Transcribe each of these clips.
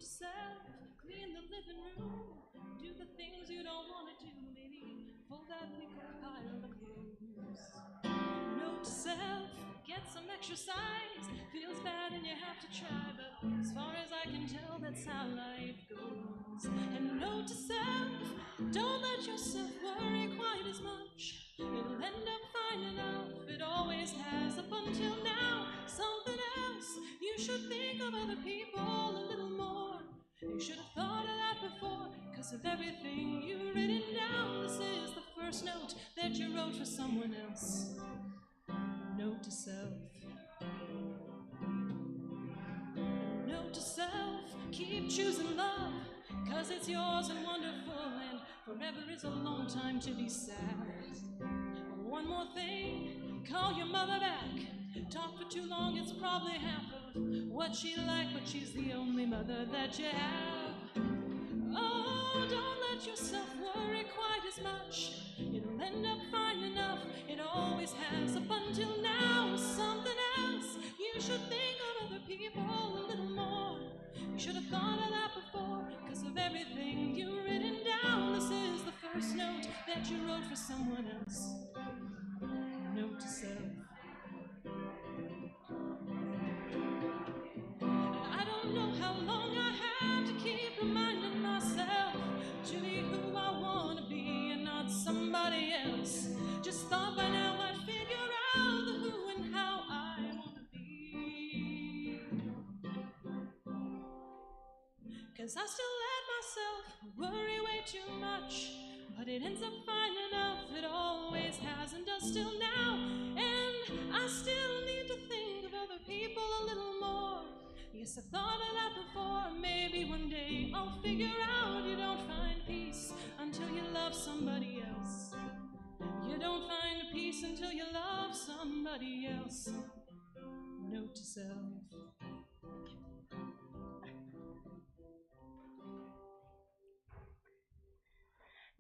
to self, clean the living room, do the things you don't want to do, maybe fold that week old pile of clothes. Note to self, get some exercise, feels bad and you have to try, but as far as I can tell, that's how life goes. And note to self, don't let yourself worry quite as much, it'll end up fine enough, it always has up until now. Something else, you should think of other people a little more. You should have thought of that before, cause of everything you've written down. This is the first note that you wrote for someone else. Note to self. Note to self, keep choosing love, cause it's yours and wonderful, and forever is a long time to be sad. One more thing, call your mother back. Talk for too long, it's probably half of what she like, but she's the only mother that you have. Oh, don't let yourself worry quite as much, it'll end up fine enough, it always has up until now. Something else, you should think of other people a little more. You should have thought of that before, cause of everything you've written down. This is the first note that you wrote for someone else. Note to self. I don't know how long I have to keep reminding myself to be who I want to be and not somebody else. Just thought by now I'd figure out the who and how I want to be. Cause I still let myself worry way too much, but it ends up fine enough, it always has and does still now. And I still need to think of other people a little more. Yes, I've thought of that before, maybe one day I'll figure out you don't find peace until you love somebody else. You don't find peace until you love somebody else. Note to self.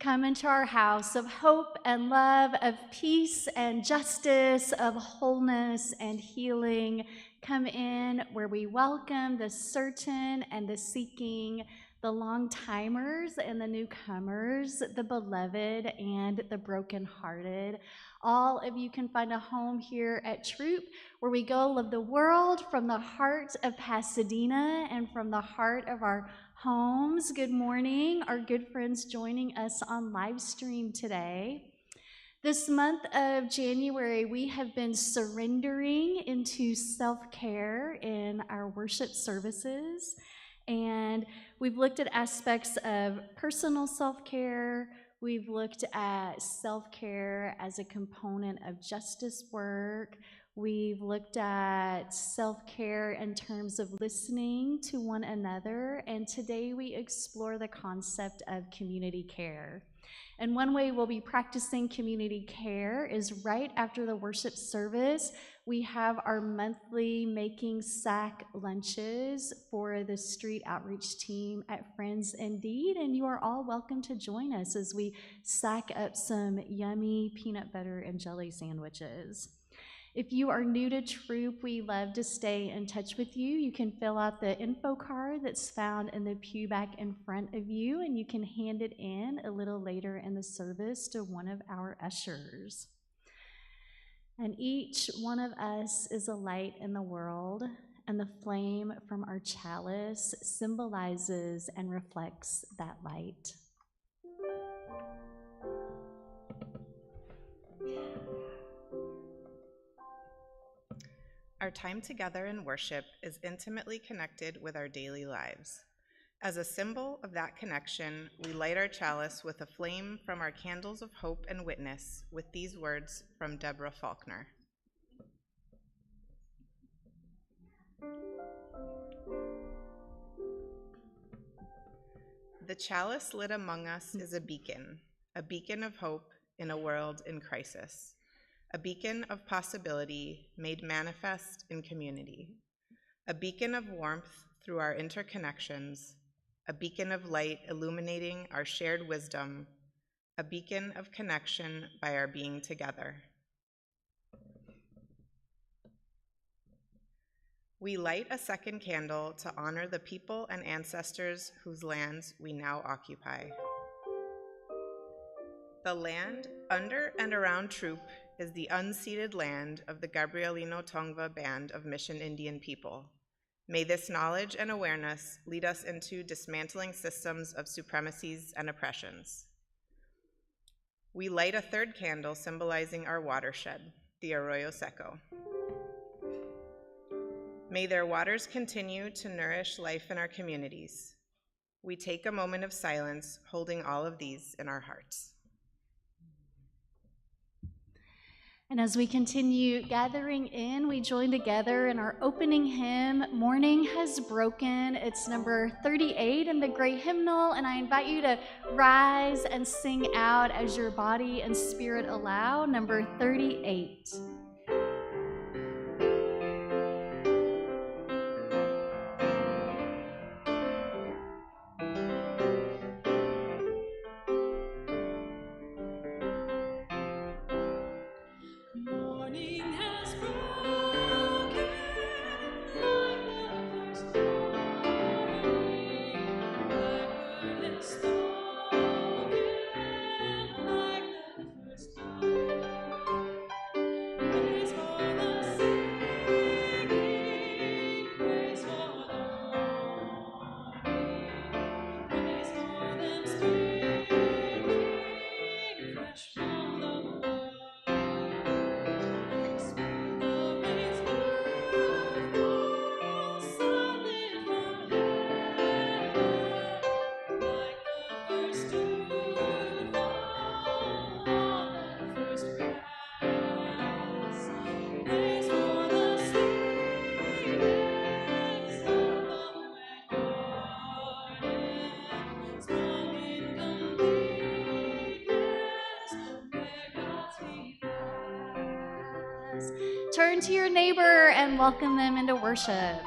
Come into our house of hope and love, of peace and justice, of wholeness and healing. Come in where we welcome the certain and the seeking, the long-timers and the newcomers, the beloved and the brokenhearted. All of you can find a home here at Throop, where we go love the world from the heart of Pasadena and from the heart of our homes. Good morning, our good friends joining us on live stream today. This month of January, we have been surrendering into self-care in our worship services, and we've looked at aspects of personal self-care. We've looked at self-care as a component of justice work. We've looked at self-care in terms of listening to one another, and today we explore the concept of community care. And one way we'll be practicing community care is right after the worship service, we have our monthly Making Sack lunches for the street outreach team at Friends Indeed, and you are all welcome to join us as we sack up some yummy peanut butter and jelly sandwiches. If you are new to Throop, we love to stay in touch with you. You can fill out the info card that's found in the pew back in front of you, and you can hand it in a little later in the service to one of our ushers. And each one of us is a light in the world, and the flame from our chalice symbolizes and reflects that light. Our time together in worship is intimately connected with our daily lives. As a symbol of that connection, we light our chalice with a flame from our candles of hope and witness with these words from Deborah Faulkner. The chalice lit among us is a beacon of hope in a world in crisis. A beacon of possibility made manifest in community, a beacon of warmth through our interconnections, a beacon of light illuminating our shared wisdom, a beacon of connection by our being together. We light a second candle to honor the people and ancestors whose lands we now occupy. The land under and around Throop is the unceded land of the Gabrielino Tongva Band of Mission Indian people. May this knowledge and awareness lead us into dismantling systems of supremacies and oppressions. We light a third candle symbolizing our watershed, the Arroyo Seco. May their waters continue to nourish life in our communities. We take a moment of silence, holding all of these in our hearts. And as we continue gathering in, we join together in our opening hymn, Morning Has Broken. It's number 38 in the Great Hymnal, and I invite you to rise and sing out as your body and spirit allow, number 38. Morning has broken like the first morning. Blackbird has spoken like the first dawn. Praise for the singing, praise for the morning, praise for them springing fresh from the word. Speak the rain's beautiful, silent from heaven, like the first dew fall on the first grass. Praise for the sweetness of the wet garden, sprung in completeness where God's feet pass. Turn to your neighbor and welcome them into worship.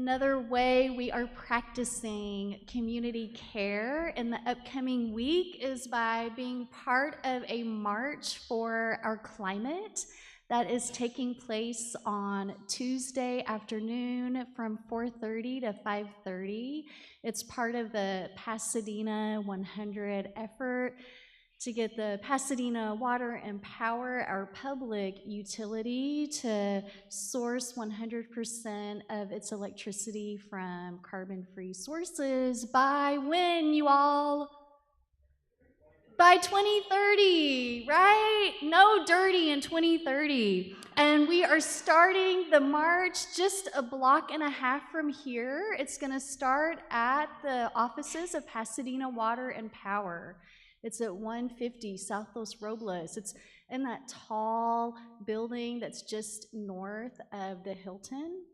Another way we are practicing community care in the upcoming week is by being part of a march for our climate that is taking place on Tuesday afternoon from 4:30 to 5:30. It's part of the Pasadena 100 effort to get the Pasadena Water and Power, our public utility, to source 100% of its electricity from carbon-free sources by when, you all? By 2030, right? No dirty in 2030. And we are starting the march just a block and a half from here. It's going to start at the offices of Pasadena Water and Power. It's at 150 South Los Robles. It's in that tall building that's just north of the Hilton.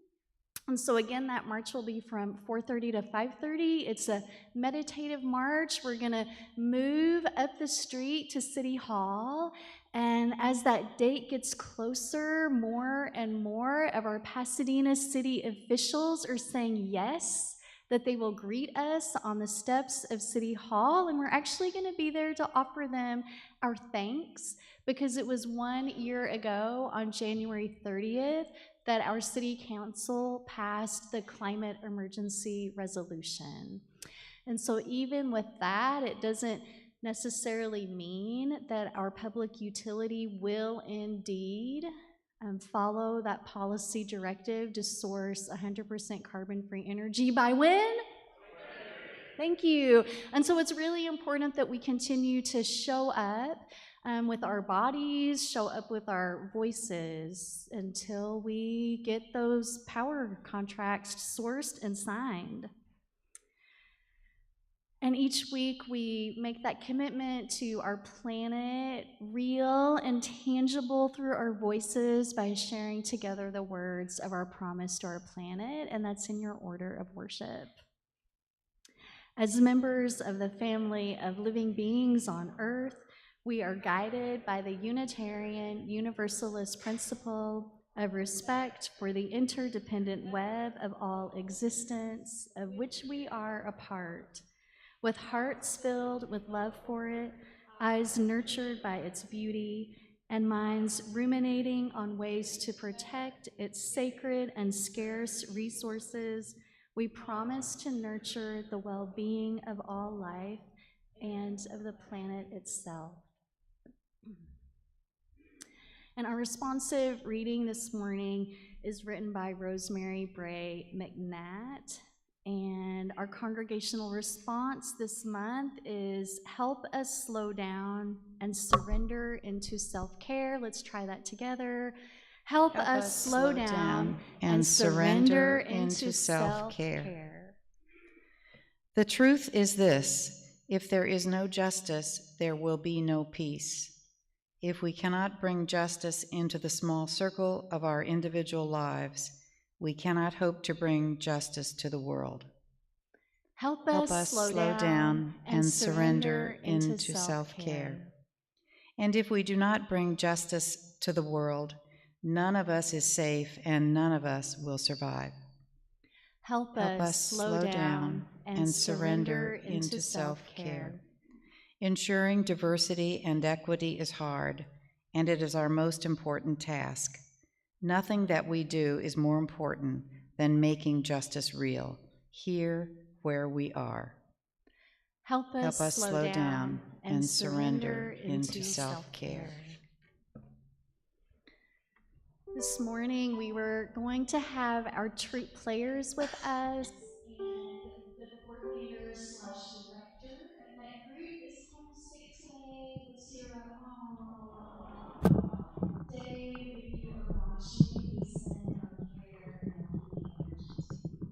And so again, that march will be from 4:30 to 5:30. It's a meditative march. We're going to move up the street to City Hall. And as that date gets closer, more and more of our Pasadena city officials are saying yes, that they will greet us on the steps of City Hall. And we're actually going to be there to offer them our thanks, because it was 1 year ago on January 30th that our city council passed the climate emergency resolution. And so even with that, it doesn't necessarily mean that our public utility will indeed follow that policy directive to source 100% carbon-free energy by when? Thank you. And so it's really important that we continue to show up with our bodies, show up with our voices until we get those power contracts sourced and signed. And each week we make that commitment to our planet, real and tangible through our voices, by sharing together the words of our promise to our planet, and that's in your order of worship. As members of the family of living beings on earth, we are guided by the Unitarian Universalist principle of respect for the interdependent web of all existence, of which we are a part. With hearts filled with love for it, eyes nurtured by its beauty, and minds ruminating on ways to protect its sacred and scarce resources, we promise to nurture the well-being of all life and of the planet itself. And our responsive reading this morning is written by Rosemary Bray McNatt. And our congregational response this month is help us slow down and surrender into self-care. Let's try that together. Help us slow down and surrender into self-care. The truth is this: if there is no justice, there will be no peace. If we cannot bring justice into the small circle of our individual lives, we cannot hope to bring justice to the world. Help us slow down and surrender into self-care. And if we do not bring justice to the world, none of us is safe and none of us will survive. Help us slow down and surrender into self-care. Ensuring diversity and equity is hard, and it is our most important task. Nothing that we do is more important than making justice real, here where we are. Help us slow down and surrender into self-care. This morning we were going to have our Throop players with us, and the coordinator/director of that group is home sick today. Let's hear Dave, if you are watching, we send our care and healing energies to you.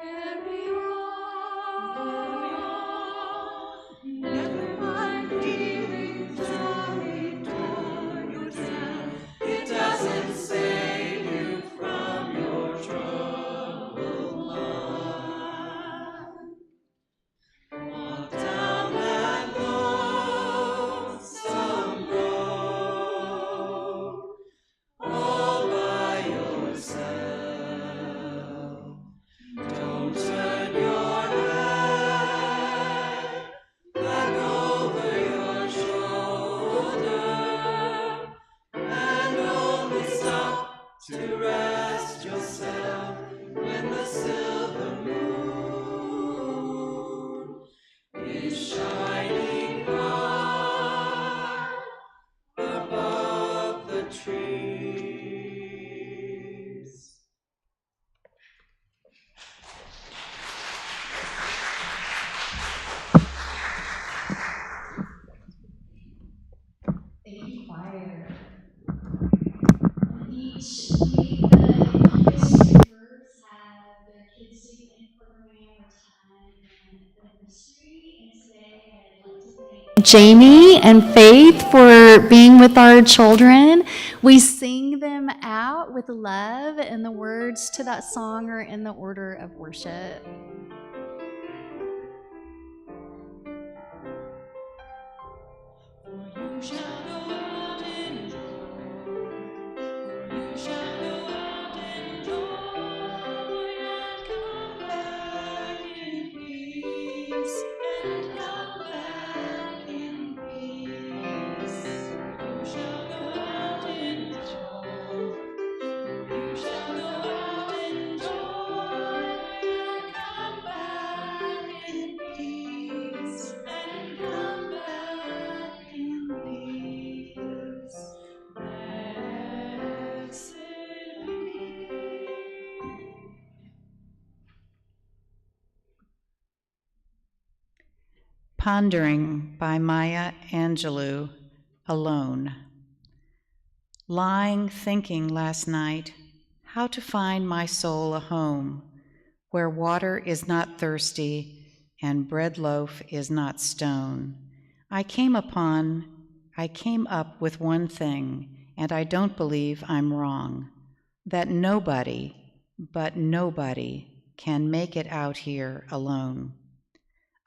Carry on. Never mind feelings, sorry toward yourself. It doesn't save you from your troubled life. Walk down that lonesome road all by yourself. Don't turn your head back over your shoulder, and only stop to rest yourself when the silver moon is shining high above the trees. Thank you, choir. Each week, the history groups have their kids singing program or time and the history. And today, I'd like to thank Jamie and Faith for being with our children. We sing them out with love, and the words to that song are in the order of worship. For you shall go out in joy. For you shall go out in joy and come back in peace. And come back in peace. You shall go out in joy. You shall go out in joy and come back in peace. And come back in peace. Blessed be. Pondering by Maya Angelou, Alone. Lying thinking last night how to find my soul a home where water is not thirsty and bread loaf is not stone. I came up with one thing, and I don't believe I'm wrong, that nobody, but nobody, can make it out here alone.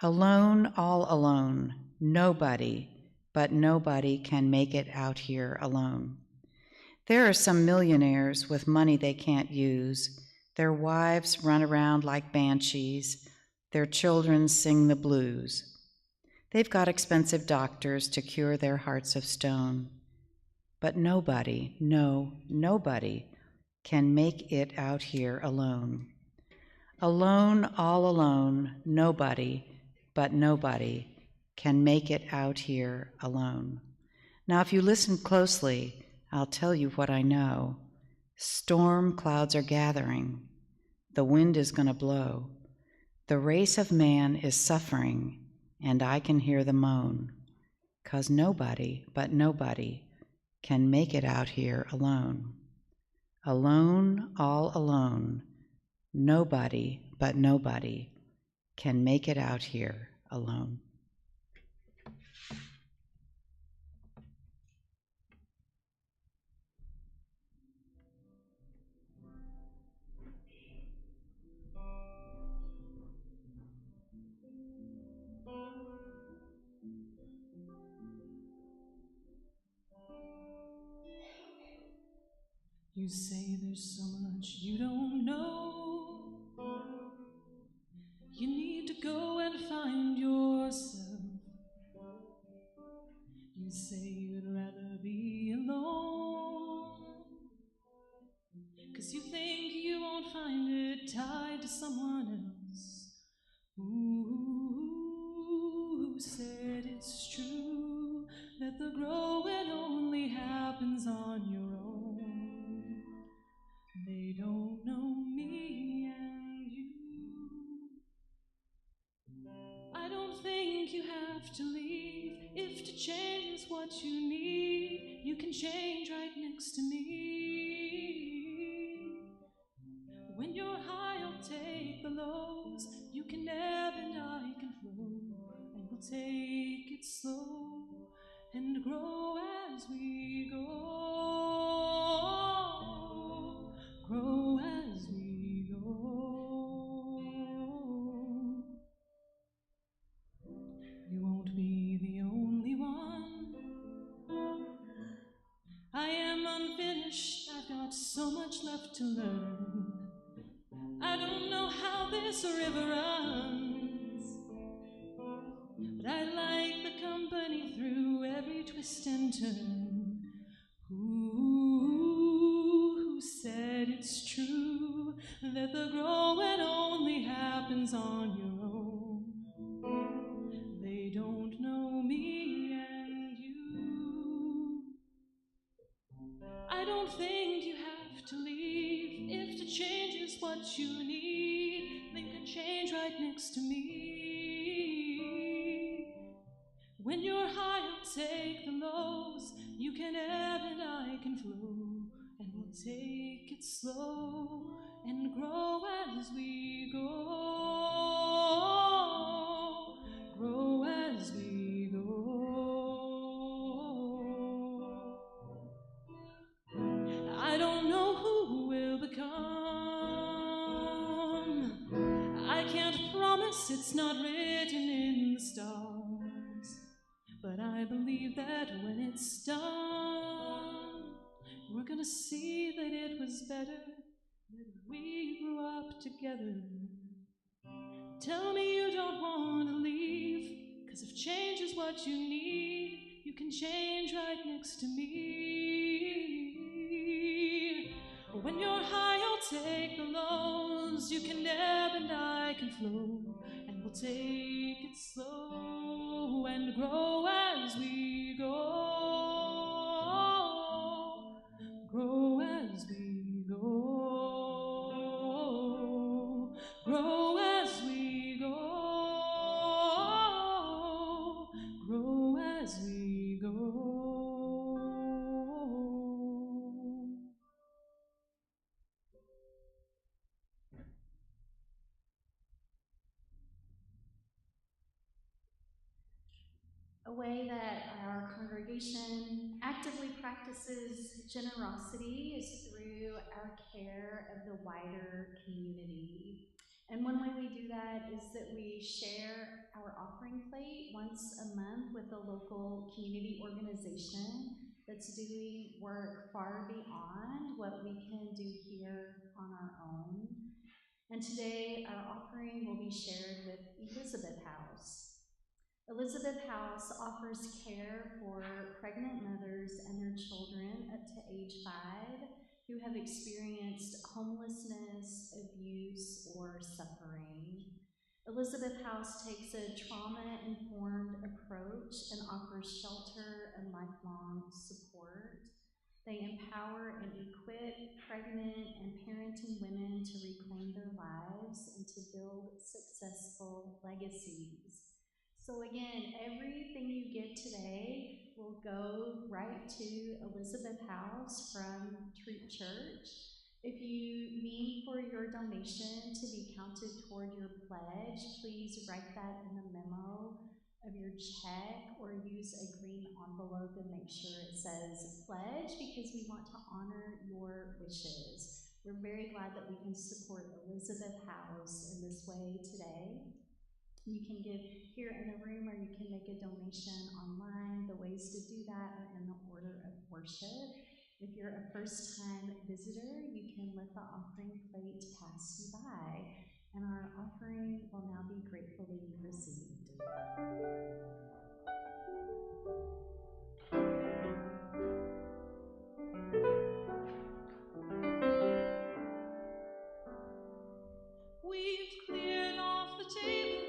Alone, all alone, nobody, but nobody can make it out here alone. There are some millionaires with money they can't use. Their wives run around like banshees. Their children sing the blues. They've got expensive doctors to cure their hearts of stone. But nobody, no, nobody can make it out here alone. Alone, all alone, nobody, but nobody can make it out here alone. Now, if you listen closely, I'll tell you what I know. Storm clouds are gathering. The wind is going to blow. The race of man is suffering, and I can hear the moan, 'cause nobody, but nobody, can make it out here alone. Alone, all alone, nobody, but nobody, can make it out here alone. You say there's so much you don't know. You need to go and find yourself. You say you'd rather be alone, 'cause you think you won't find it tied to someone else. Who said it's true that the growing only happens on your own? They don't know me and you. I don't think you have to leave. If to change is what you need, you can change right next to me. When you're high, I'll take the low. and grow as we go. Grow as we go. You won't be the only one. I am unfinished, I've got so much left to learn. I don't know how this river runs, but I like the company through every twist and turn. Who said it's true that the growing only happens on your own? They don't know me and you. I don't think you have to leave. If to change is what you need, then you can change right next to me. When you're high, I'll take the lows. You can ebb and I can flow, and we'll take it slow and grow as we go. Grow as we go. I don't know who will become. I can't promise, it's not written in the stars. But I believe that when it's done, we're gonna see that it was better that we grew up together. Tell me you don't want to leave, 'cause if change is what you need, you can change right next to me. When you're high, I'll take the lows. You can ebb and I can flow, and we'll take it slow and grow as we go. Grow as we go. Grow as we go. Grow as we go. A way that our congregation actively practices generosity is through our care of the wider community. And one way we do that is that we share our offering plate once a month with a local community organization that's doing work far beyond what we can do here on our own. And today our offering will be shared with Elizabeth House. Elizabeth House offers care for pregnant mothers and their children up to age 5 who have experienced homelessness, abuse, or suffering. Elizabeth House takes a trauma-informed approach and offers shelter and lifelong support. They empower and equip pregnant and parenting women to reclaim their lives and to build successful legacies. So again, everything you give today will go right to Elizabeth House from Throop Church. If you mean for your donation to be counted toward your pledge, please write that in the memo of your check or use a green envelope and make sure it says pledge, because we want to honor your wishes. We're very glad that we can support Elizabeth House in this way today. You can give here in the room, or you can make a donation online. The ways to do that are in the order of worship. If you're a first-time visitor, you can let the offering plate pass you by, and our offering will now be gratefully received. We've cleared off the table,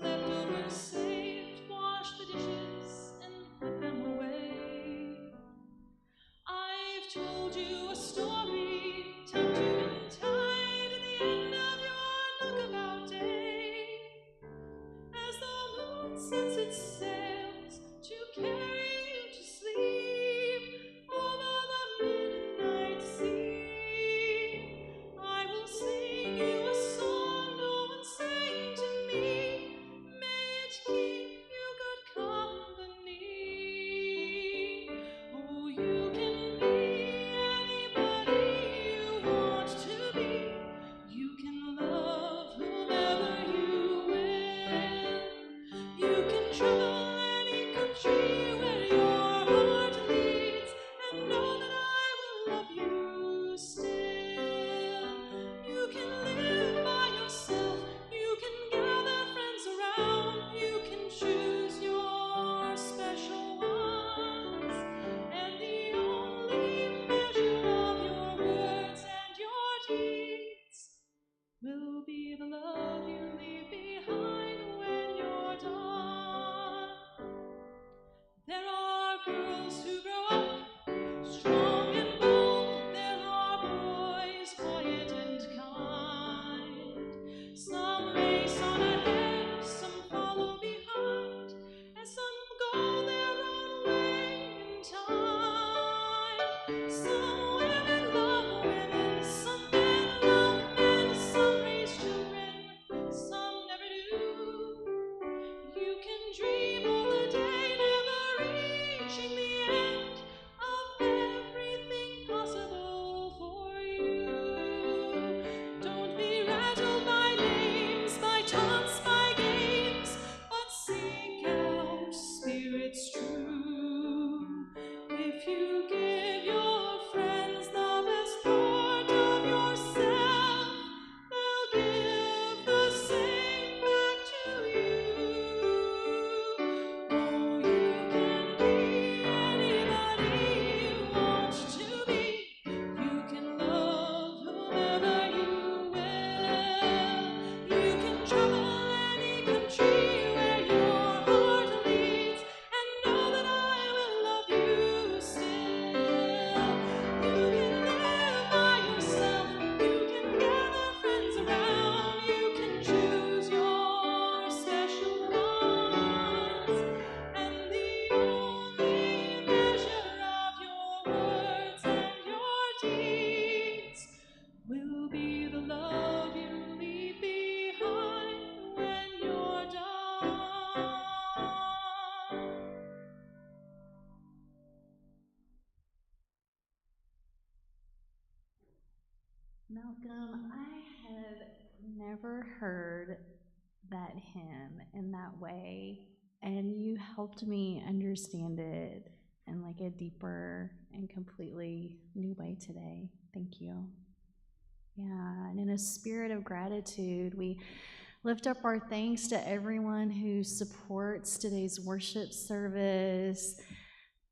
leftovers saved, washed the dishes and put them away. I've told you a story, tucked you in tight at the end of your knockabout day. As the moon sets its sails to carry you to sleep over the midnight sea, I will sing you a song no one sang to me. May it keep you good company. taunts by games, but seek out spirits true. If you give your friends the best part of yourself, they'll give the same back to you. Oh, you can be anybody you want to be. You can love whomever you will. You can travel any country where your heart leads, and know that I will love you still. You can live by yourself. You can gather friends around. You can choose your special ones. And the only measure of your words and your deeds will be the love you leave behind when you're done. Malcolm, I have never heard that hymn in that way, and you helped me understand it in like a deeper and completely new way today. Thank you. Yeah, and in a spirit of gratitude, we lift up our thanks to everyone who supports today's worship service.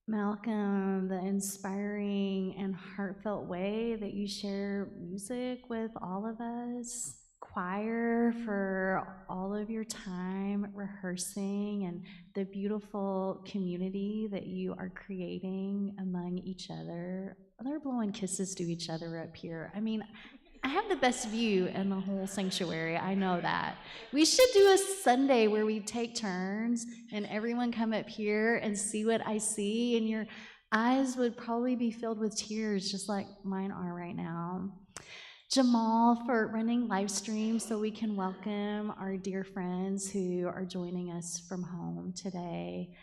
Malcolm, the inspiring and heartfelt way that you share music with all of us. Choir, for all of your time rehearsing and the beautiful community that you are creating among each other. They're blowing kisses to each other up here. I mean, I have the best view in the whole sanctuary. I know that. We should do a Sunday where we take turns and everyone come up here and see what I see, and your eyes would probably be filled with tears just like mine are right now. Jamal for running live stream so we can welcome our dear friends who are joining us from home today.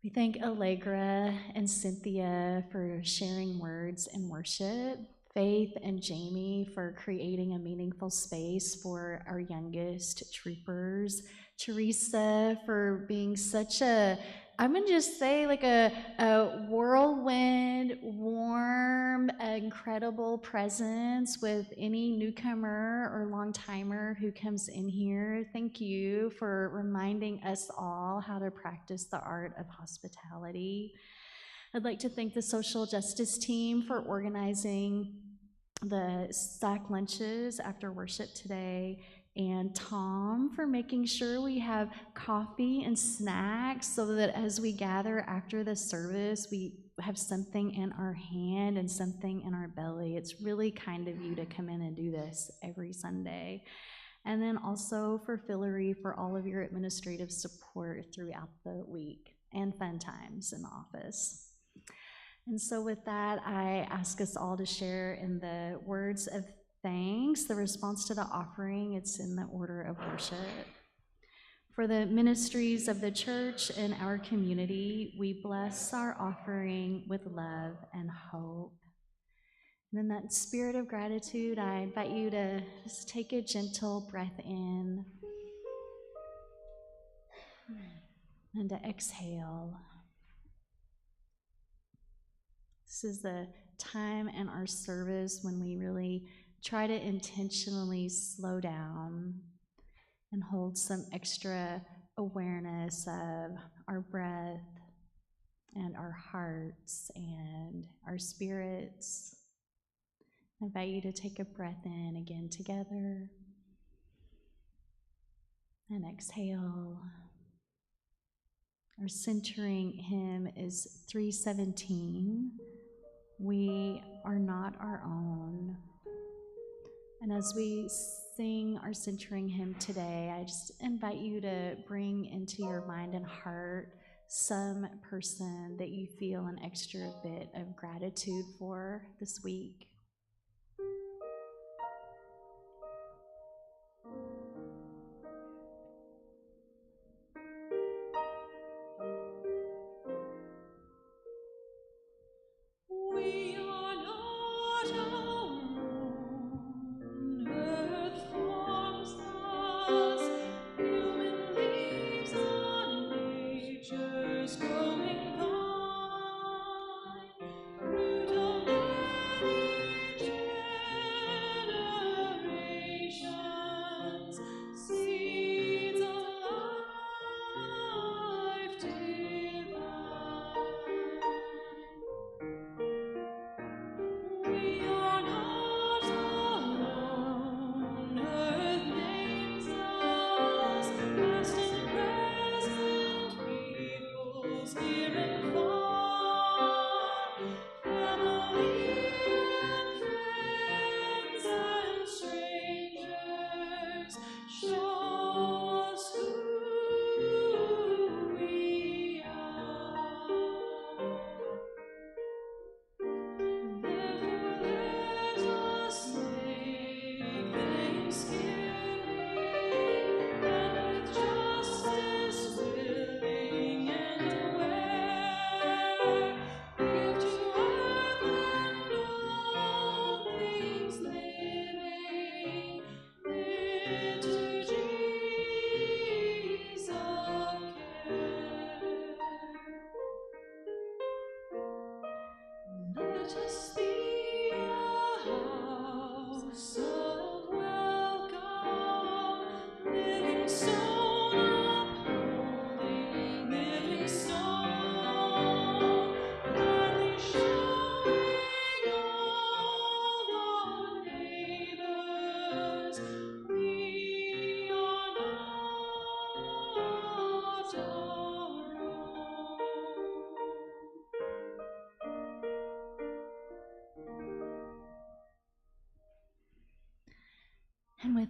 We thank Allegra and Cynthia for sharing words in worship. Faith and Jamie for creating a meaningful space for our youngest troopers. Teresa for being such a, I'm gonna just say like a whirlwind, warm, incredible presence with any newcomer or long-timer who comes in here. Thank you for reminding us all how to practice the art of hospitality. I'd like to thank the social justice team for organizing the stack lunches after worship today, and Tom for making sure we have coffee and snacks so that as we gather after the service, we have something in our hand and something in our belly. It's really kind of you to come in and do this every Sunday. And then also for Fillory for all of your administrative support throughout the week and fun times in the office. And so with that, I ask us all to share in the words of thanks, the response to the offering. It's in the order of worship. For the ministries of the church and our community, we bless our offering with love and hope. And in that spirit of gratitude, I invite you to just take a gentle breath in and to exhale. This is the time in our service when we really try to intentionally slow down and hold some extra awareness of our breath and our hearts and our spirits. I invite you to take a breath in again together and exhale. Our centering hymn is 317. We are not our own. And as we sing our centering hymn today, I just invite you to bring into your mind and heart some person that you feel an extra bit of gratitude for this week. We are not our own. Earth forms the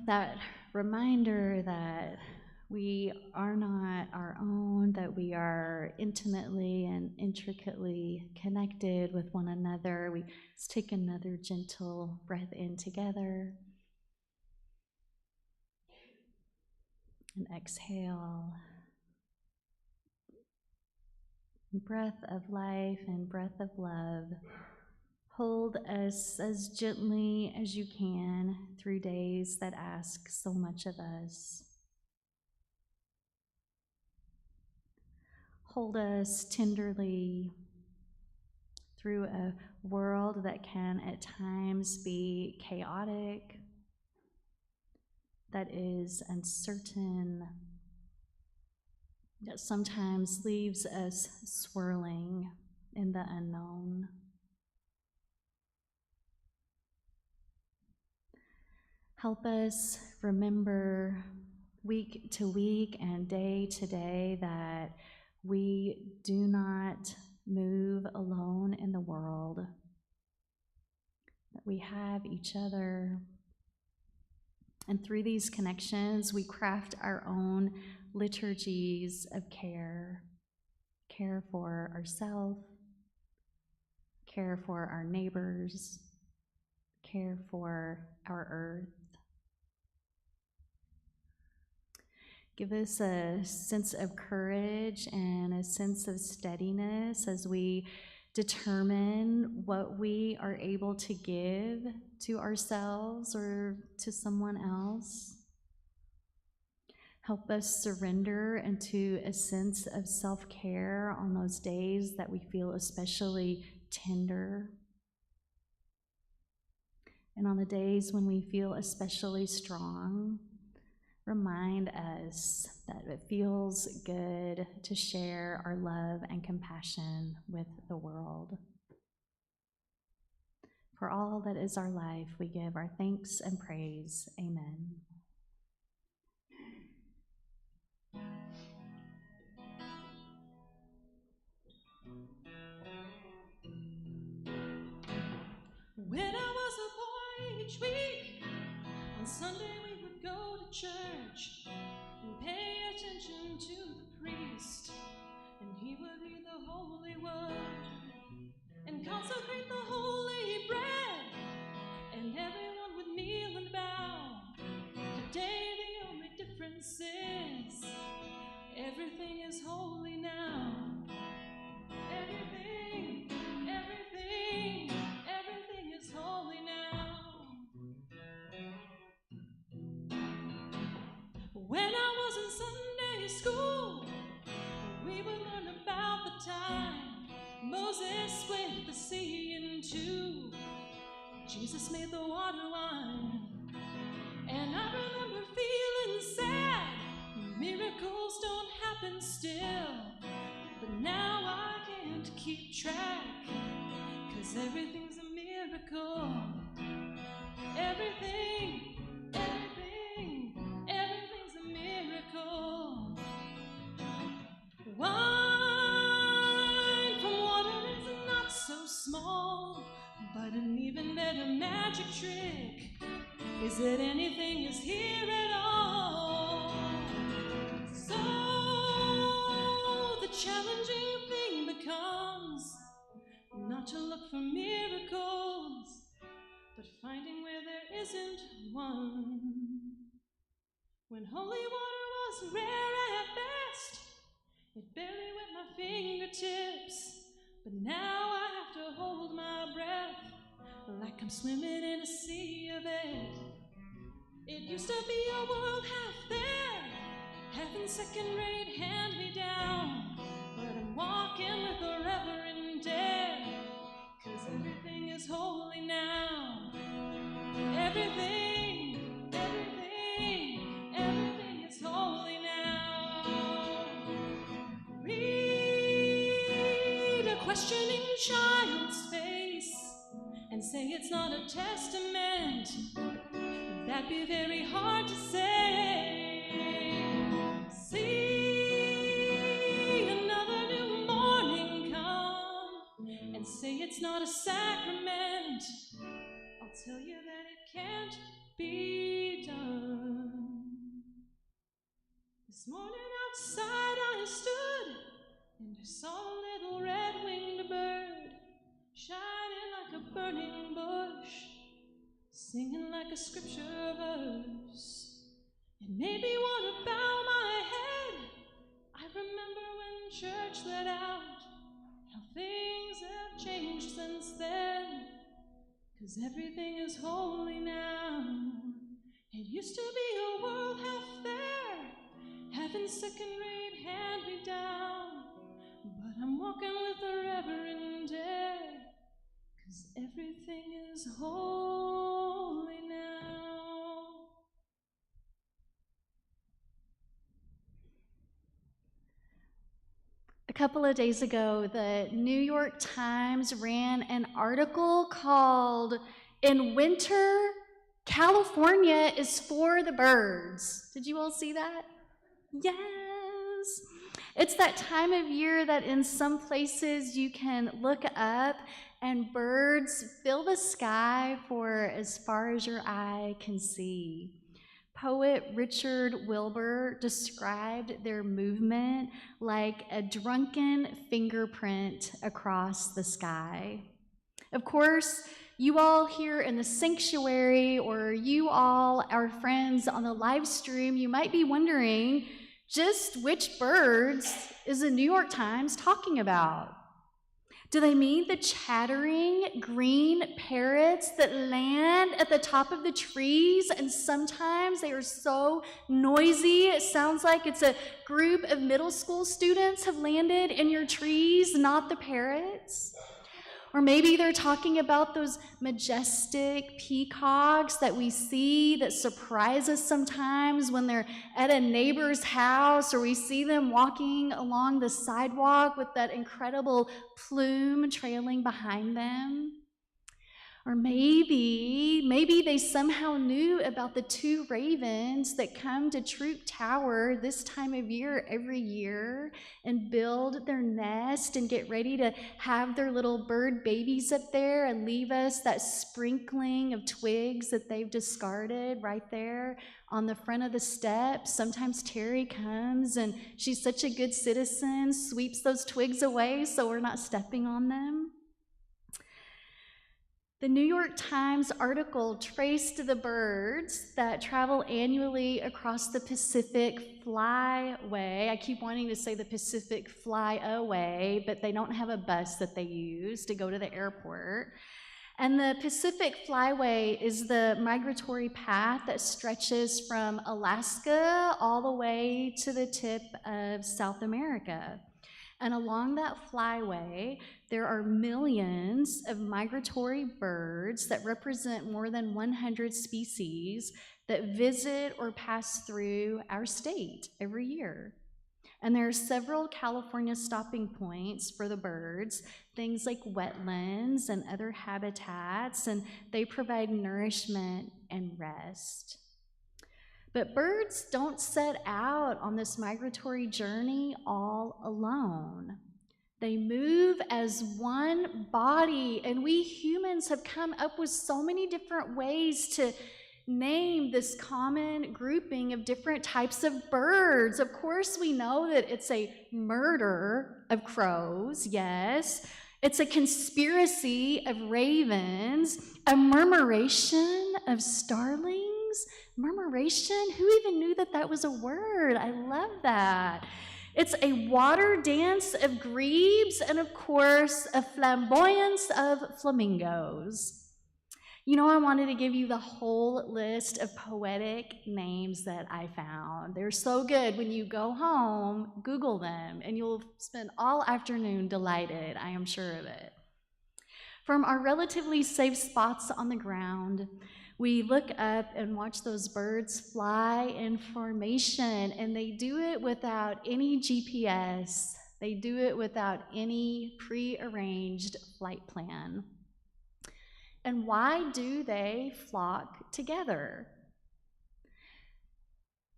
that reminder that we are not our own, that we are intimately and intricately connected with one another. Let's take another gentle breath in together. And exhale. Breath of life and breath of love. Hold us as gently as you can through days that ask so much of us. Hold us tenderly through a world that can at times be chaotic, that is uncertain, that sometimes leaves us swirling in the unknown. Help us remember week to week and day to day that we do not move alone in the world, that we have each other. And through these connections, we craft our own liturgies of care. Care for ourselves, care for our neighbors, care for our earth. Give us a sense of courage and a sense of steadiness as we determine what we are able to give to ourselves or to someone else. Help us surrender into a sense of self-care on those days that we feel especially tender. And on the days when we feel especially strong, remind us that it feels good to share our love and compassion with the world. For all that is our life, we give our thanks and praise. Amen. When I was a boy, each week, on Sunday we would go to church and pay attention to the priest, and he would read the holy word and consecrate the holy bread, and everyone would kneel and bow. Today the only difference is everything is holy now. Everything is holy now. When I was in Sunday school, we would learn about the time Moses split the sea in two. Jesus made the water wine. And I remember feeling sad. Miracles don't happen still. But now I can't keep track, 'cause everything's a miracle. Everything's a miracle. Wine from water is not so small, but an even better magic trick is that anything is here at all. So the challenging thing becomes not to look for miracles, but finding where there isn't one. When holy water was rare at best, it barely wet my fingertips, but now I have to hold my breath like I'm swimming in a sea of it. It used to be a world half there, having second-rate hand-me-down, but I'm walking with a reverend dare, 'cause everything is holy now. Everything is holy now. Read a questioning child's face and say it's not a testament. That'd be very hard to say. See another new morning come and say it's not a sacrament. I'll tell you that it can't be done. This morning outside I stood, and I saw a little red-winged bird, shining like a burning bush, singing like a scripture verse. It made me want to bow my head. I remember when church let out, how things have changed since then, 'cause everything is holy now. It used to be a world half there, having second-rate hand-me-down, but I'm walking with the Reverend there, 'cause everything is holy now. A couple of days ago, the New York Times ran an article called "In Winter, California is for the Birds." Did you all see that? Yes. It's that time of year that in some places you can look up and birds fill the sky for as far as your eye can see. Poet Richard Wilbur described their movement like a drunken fingerprint across the sky. Of course, you all here in the sanctuary, or you all, our friends on the live stream, you might be wondering just which birds is the New York Times talking about? Do they mean the chattering green parrots that land at the top of the trees, and sometimes they are so noisy it sounds like it's a group of middle school students have landed in your trees, not the parrots? Or maybe they're talking about those majestic peacocks that we see that surprise us sometimes when they're at a neighbor's house, or we see them walking along the sidewalk with that incredible plume trailing behind them. Or maybe they somehow knew about the 2 ravens that come to Throop Tower this time of year every year and build their nest and get ready to have their little bird babies up there and leave us that sprinkling of twigs that they've discarded right there on the front of the steps. Sometimes Terry comes and she's such a good citizen, sweeps those twigs away so we're not stepping on them. The New York Times article traced the birds that travel annually across the Pacific Flyway. I keep wanting to say the Pacific Flyaway, but they don't have a bus that they use to go to the airport. And the Pacific Flyway is the migratory path that stretches from Alaska all the way to the tip of South America. And along that flyway, there are millions of migratory birds that represent more than 100 species that visit or pass through our state every year. And there are several California stopping points for the birds, things like wetlands and other habitats, and they provide nourishment and rest. But birds don't set out on this migratory journey all alone. They move as one body, and we humans have come up with so many different ways to name this common grouping of different types of birds. Of course, we know that it's a murder of crows, yes. It's a conspiracy of ravens, a murmuration of starlings. Murmuration? Who even knew that that was a word? I love that. It's a water dance of grebes, and of course, a flamboyance of flamingos. You know, I wanted to give you the whole list of poetic names that I found. They're so good. When you go home, Google them, and you'll spend all afternoon delighted, I am sure of it. From our relatively safe spots on the ground, we look up and watch those birds fly in formation, and they do it without any GPS. They do it without any prearranged flight plan. And why do they flock together?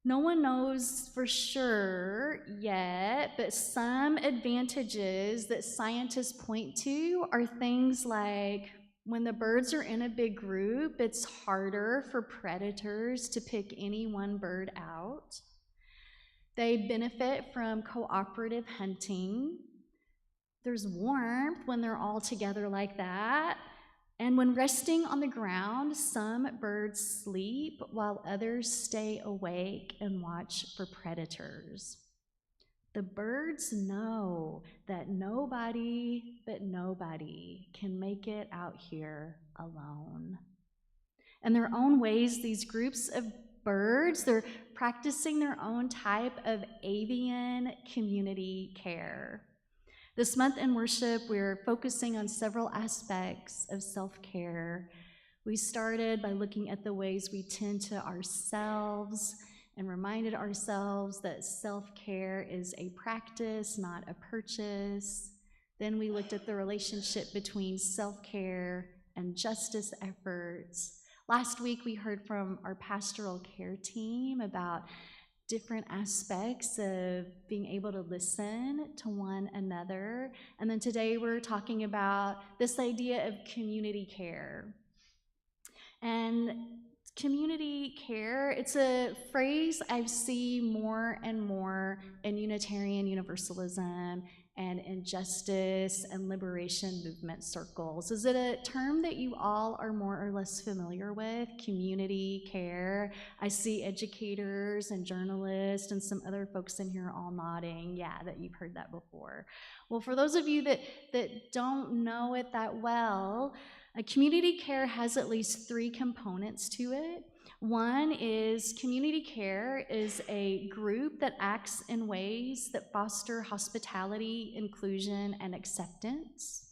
No one knows for sure yet, but some advantages that scientists point to are things like when the birds are in a big group, it's harder for predators to pick any one bird out. They benefit from cooperative hunting. There's warmth when they're all together like that. And when resting on the ground, some birds sleep while others stay awake and watch for predators. The birds know that nobody but nobody can make it out here alone. In their own ways, these groups of birds, they're practicing their own type of avian community care. This month in worship, we're focusing on several aspects of self-care. We started by looking at the ways we tend to ourselves and reminded ourselves that self-care is a practice, not a purchase. Then we looked at the relationship between self-care and justice efforts. Last week, we heard from our pastoral care team about different aspects of being able to listen to one another. And then today we're talking about this idea of community care. And community care, it's a phrase I see more and more in Unitarian Universalism and in justice and liberation movement circles. Is it a term that you all are more or less familiar with, community care? I see educators and journalists and some other folks in here all nodding, yeah, that you've heard that before. Well, for those of you that don't know it that well, community care has at least 3 components to it. One is community care is a group that acts in ways that foster hospitality, inclusion, and acceptance.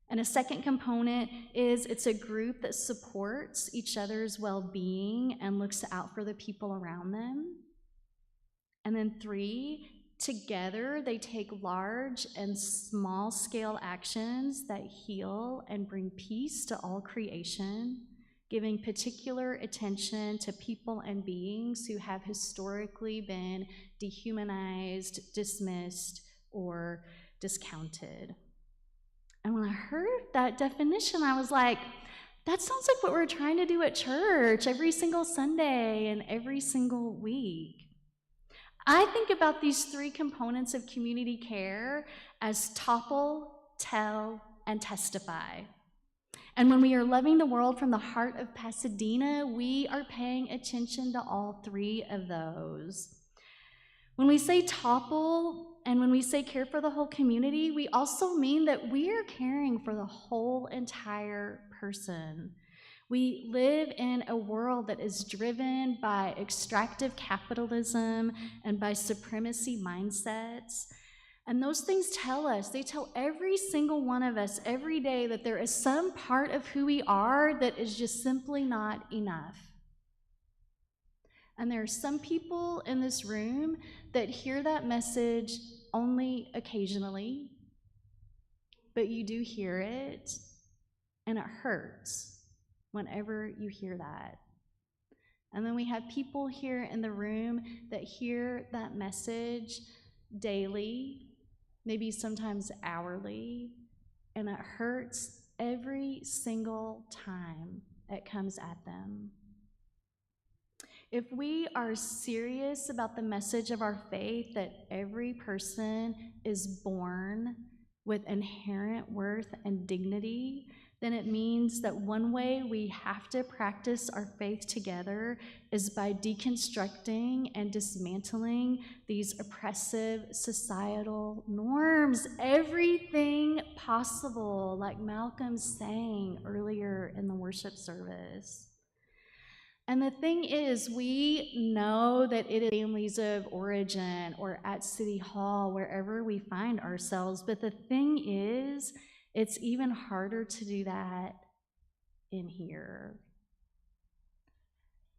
And a second component is it's a group that supports each other's well-being and looks out for the people around them. And then 3, together they take large and small-scale actions that heal and bring peace to all creation, giving particular attention to people and beings who have historically been dehumanized, dismissed, or discounted. And when I heard that definition, I was like, that sounds like what we're trying to do at church every single Sunday and every single week. I think about these 3 components of community care as topple, tell, and testify. And when we are loving the world from the heart of Pasadena, we are paying attention to all 3 of those. When we say topple and when we say care for the whole community, we also mean that we are caring for the whole entire person. We live in a world that is driven by extractive capitalism and by supremacy mindsets. And those things they tell every single one of us every day that there is some part of who we are that is just simply not enough. And there are some people in this room that hear that message only occasionally, but you do hear it, and it hurts whenever you hear that. And then we have people here in the room that hear that message daily, maybe sometimes hourly, and it hurts every single time it comes at them. If we are serious about the message of our faith that every person is born with inherent worth and dignity, then it means that one way we have to practice our faith together is by deconstructing and dismantling these oppressive societal norms, everything possible, like Malcolm sang earlier in the worship service. And the thing is, we know that it is families of origin or at City Hall, wherever we find ourselves, but the thing is, it's even harder to do that in here.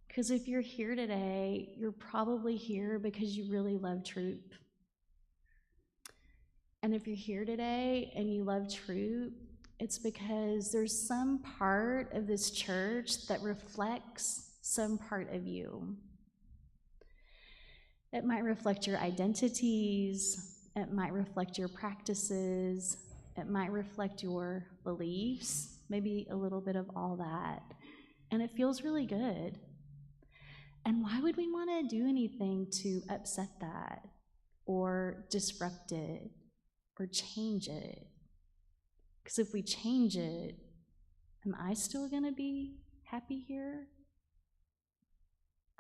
Because if you're here today, you're probably here because you really love Throop. And if you're here today and you love Throop, it's because there's some part of this church that reflects some part of you. It might reflect your identities, it might reflect your practices, it might reflect your beliefs, maybe a little bit of all that. And it feels really good. And why would we want to do anything to upset that or disrupt it or change it? Because if we change it, am I still going to be happy here?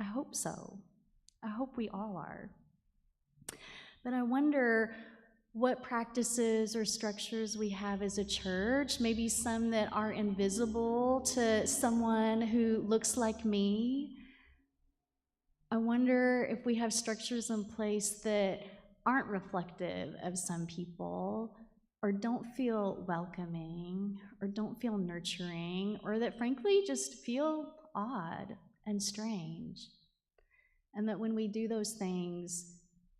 I hope so. I hope we all are. But I wonder what practices or structures we have as a church, maybe some that are invisible to someone who looks like me. I wonder if we have structures in place that aren't reflective of some people, or don't feel welcoming, or don't feel nurturing, or that frankly just feel odd and strange. And that when we do those things,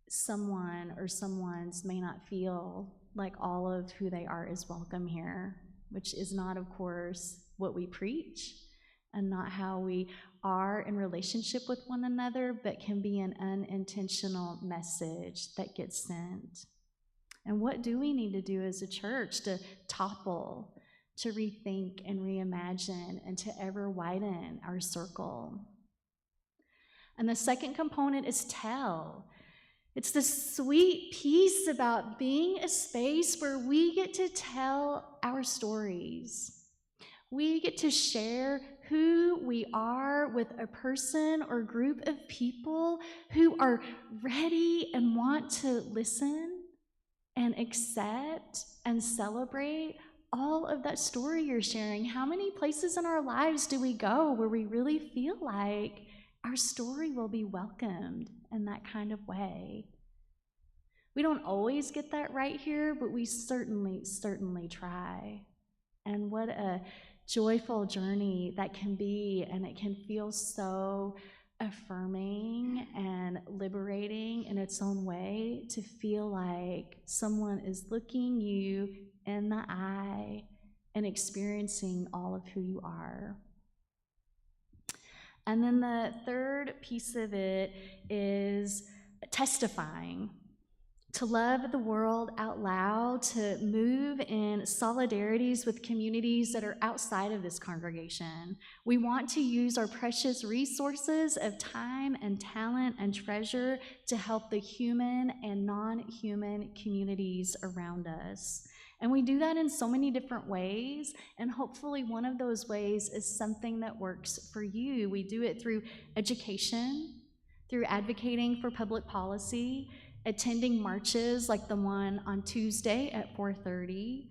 someone or someone's may not feel like all of who they are is welcome here, which is not, of course, what we preach and not how we are in relationship with one another, but can be an unintentional message that gets sent. And what do we need to do as a church to topple, to rethink and reimagine, and to ever widen our circle? And the second component is tell. It's the sweet piece about being a space where we get to tell our stories. We get to share who we are with a person or group of people who are ready and want to listen and accept and celebrate all of that story you're sharing. How many places in our lives do we go where we really feel like our story will be welcomed in that kind of way? We don't always get that right here, but we certainly try. And what a joyful journey that can be, and it can feel so affirming and liberating in its own way to feel like someone is looking you in the eye and experiencing all of who you are. And then the third piece of it is testifying. To love the world out loud, to move in solidarities with communities that are outside of this congregation. We want to use our precious resources of time and talent and treasure to help the human and non-human communities around us. And we do that in so many different ways, and hopefully one of those ways is something that works for you. We do it through education, through advocating for public policy, attending marches like the one on Tuesday at 4:30,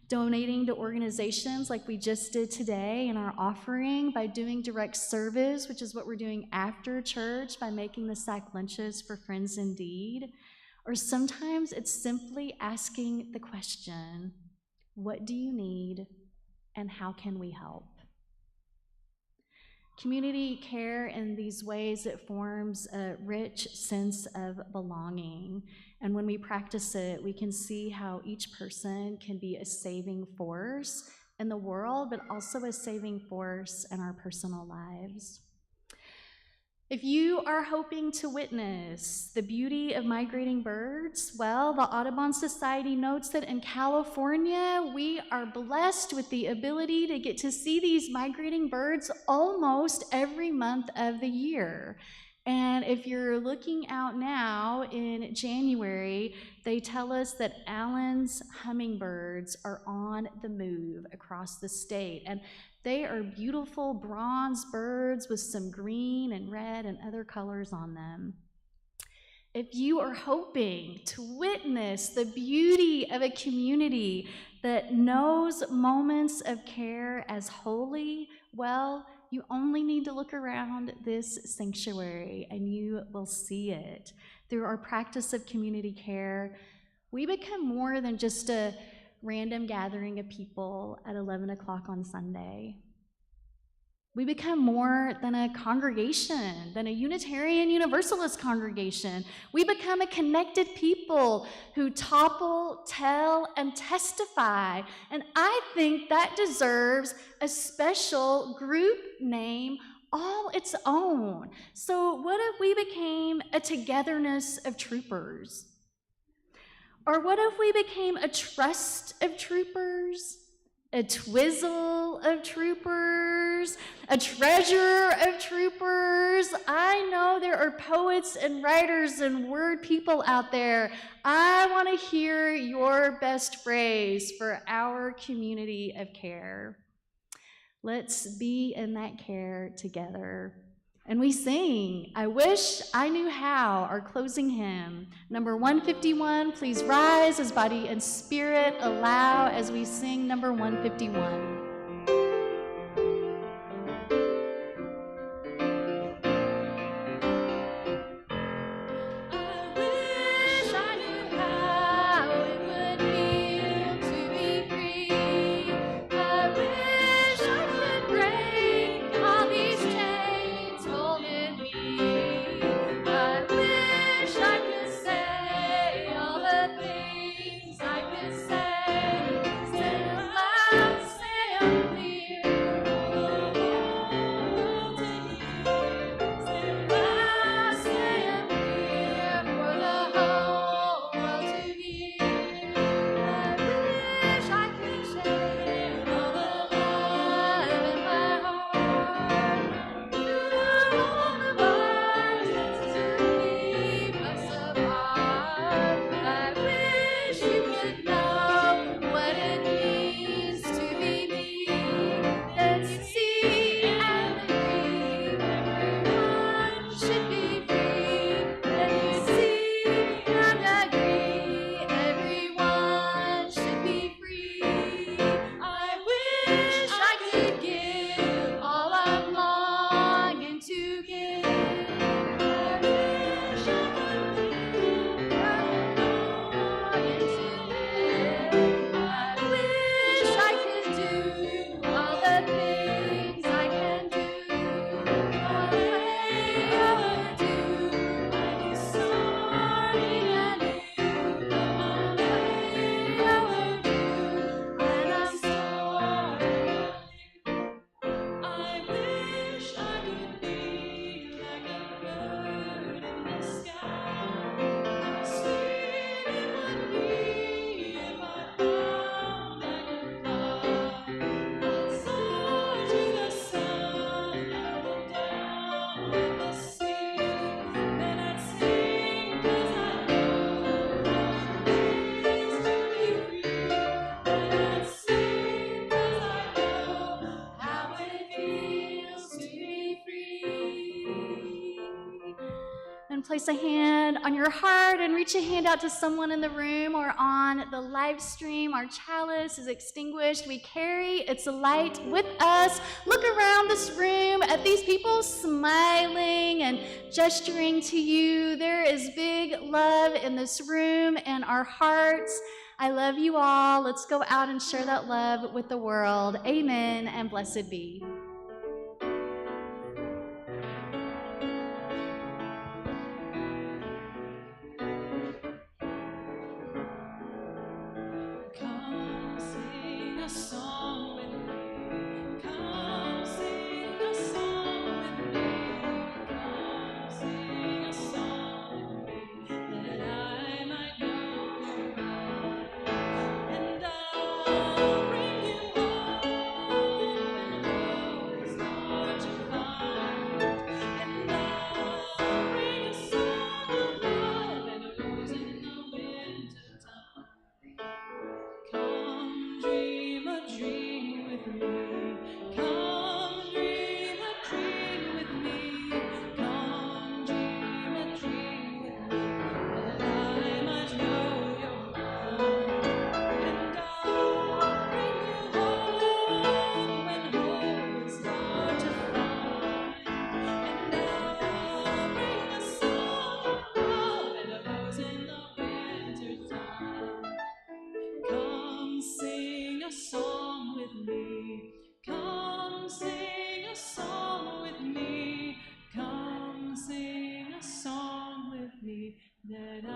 donating to organizations like we just did today in our offering, by doing direct service, which is what we're doing after church, by making the sack lunches for Friends Indeed. Or sometimes it's simply asking the question, what do you need and how can we help? Community care in these ways, it forms a rich sense of belonging. And when we practice it, we can see how each person can be a saving force in the world, but also a saving force in our personal lives. If you are hoping to witness the beauty of migrating birds, well, the Audubon Society notes that in California, we are blessed with the ability to get to see these migrating birds almost every month of the year. And if you're looking out now in January, they tell us that Allen's hummingbirds are on the move across the state. And they are beautiful bronze birds with some green and red and other colors on them. If you are hoping to witness the beauty of a community that knows moments of care as holy, well, you only need to look around this sanctuary and you will see it. Through our practice of community care, we become more than just a random gathering of people at 11 o'clock on Sunday. We become more than a congregation, than a Unitarian Universalist congregation. We become a connected people who topple, tell, and testify. And I think that deserves a special group name all its own. So what if we became a togetherness of troopers? Or what if we became a trust of troopers? a twizzle of troopers, a treasure of troopers. I know there are poets and writers and word people out there. I want to hear your best phrase for our community of care. Let's be in that care together. And we sing, I Wish I Knew How, our closing hymn. Number 151, please rise as body and spirit allow as we sing number 151. Place a hand on your heart and reach a hand out to someone in the room or on the live stream. Our chalice is extinguished. We carry its light with us. Look around this room at these people smiling and gesturing to you. There is big love in this room and our hearts. I love you all. Let's go out and share that love with the world. Amen and blessed be. That